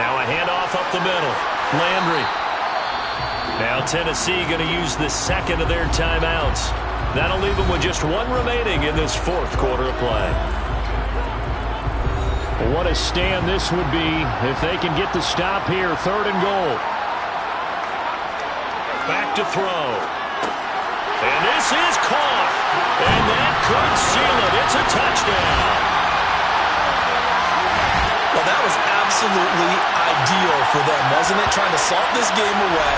Now a handoff up the middle. Landry. Now Tennessee going to use the second of their timeouts. That'll leave them with just one remaining in this fourth quarter of play. What a stand this would be if they can get the stop here. 3rd and goal. Back to throw. And this is caught. And that could seal it. It's a touchdown. Well, that was absolutely ideal for them, wasn't it? Trying to salt this game away.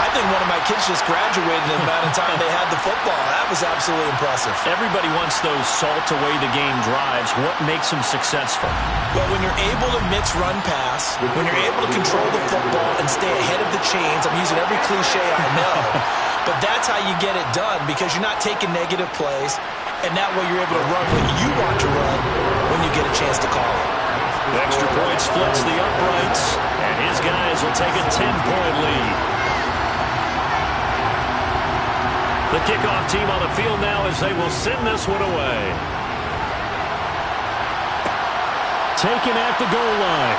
I think one of my kids just graduated in the amount of time they had the football. That was absolutely impressive. Everybody wants those salt-away-the-game drives. What makes them successful? Well, when you're able to mix run-pass, when you're able to control the football and stay ahead of the chains, I'm using every cliche I know, but that's how you get it done because you're not taking negative plays, and that way you're able to run what you want to run when you get a chance to call it. The extra point splits the uprights, and his guys will take a 10-point lead. The kickoff team on the field now as they will send this one away. Taken at the goal line.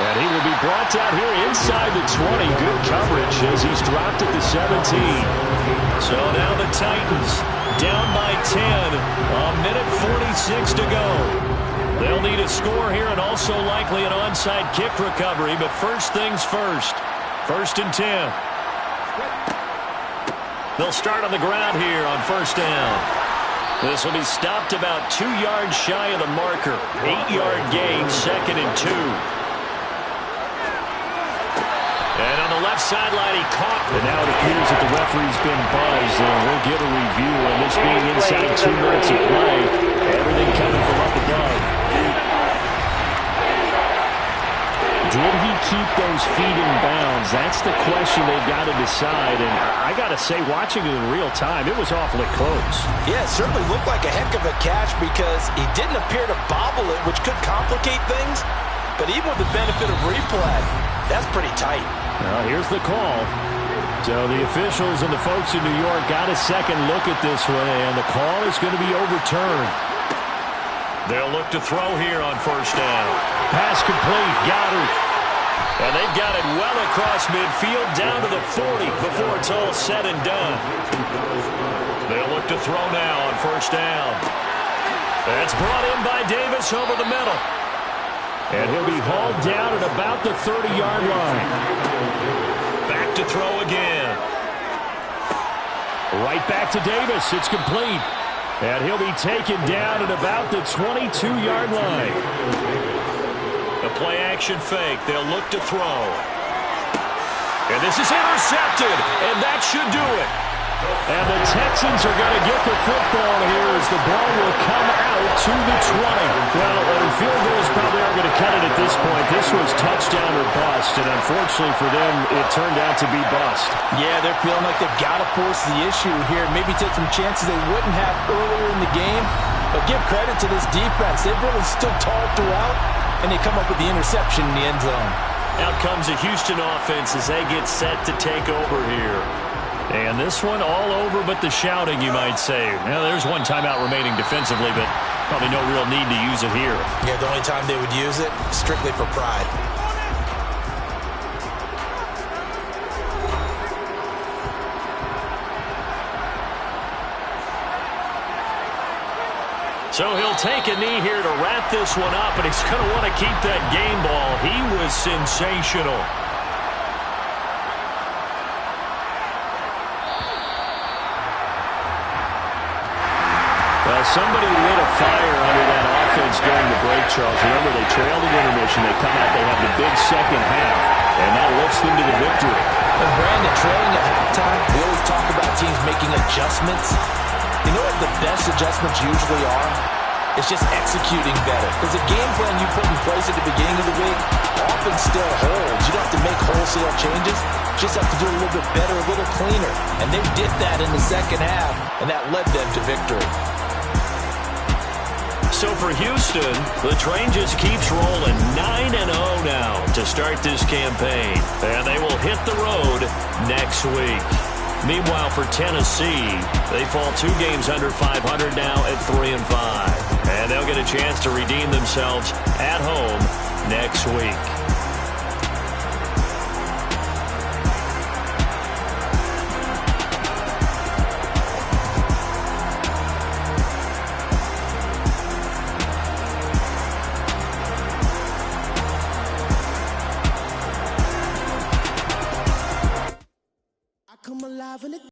And he will be brought down here inside the 20. Good coverage as he's dropped at the 17. So now the Titans down by 10. A minute 46 to go. They'll need a score here and also likely an onside kick recovery. But first things first. 1st and 10. They'll start on the ground here on 1st down. This will be stopped about 2 yards shy of the marker. 8-yard gain, 2nd and 2. And on the left sideline, he caught. And now it appears that the referee's been buzzed. And we'll get a review on this being inside 2 minutes of play. Everything coming from up above. Did he keep those feet in bounds? That's the question they've got to decide. And I got to say, watching it in real time, it was awfully close. Yeah, it certainly looked like a heck of a catch because he didn't appear to bobble it, which could complicate things. But even with the benefit of replay, that's pretty tight. Well, here's the call. So the officials and the folks in New York got a second look at this one, and the call is going to be overturned. They'll look to throw here on 1st down. Pass complete. Goddard. And they've got it well across midfield down to the 40 before it's all said and done. They'll look to throw now on 1st down. That's brought in by Davis over the middle. And he'll be hauled down at about the 30-yard line. Back to throw again. Right back to Davis. It's complete. And he'll be taken down at about the 22-yard line. The play-action fake. They'll look to throw. And this is intercepted. And that should do it. And the Texans are going to get the football here as the ball will come out to the 20. Well, field goals probably aren't going to cut it at this point. This was touchdown or bust, and unfortunately for them, it turned out to be bust. Yeah, they're feeling like they've got to force the issue here. Maybe take some chances they wouldn't have earlier in the game. But give credit to this defense. They've really stood tall throughout, and they come up with the interception in the end zone. Out comes a Houston offense as they get set to take over here. And this one all over but the shouting, you might say. Well, there's one timeout remaining defensively, but probably no real need to use it here. Yeah, the only time they would use it, strictly for pride. So he'll take a knee here to wrap this one up, and he's going to want to keep that game ball. He was sensational. Well, somebody lit a fire under that offense during the break, Charles. Remember, they trailed at intermission. They come out, they have the big second half, and that lifts them to the victory. And Brandon, trailing at halftime, we always talk about teams making adjustments. You know what the best adjustments usually are? It's just executing better. Because the game plan you put in place at the beginning of the week often still holds. You don't have to make wholesale changes. You just have to do it a little bit better, a little cleaner. And they did that in the second half, and that led them to victory. So for Houston, the train just keeps rolling 9-0 now to start this campaign. And they will hit the road next week. Meanwhile, for Tennessee, they fall 2 games under 500 now at 3-5. And they'll get a chance to redeem themselves at home next week.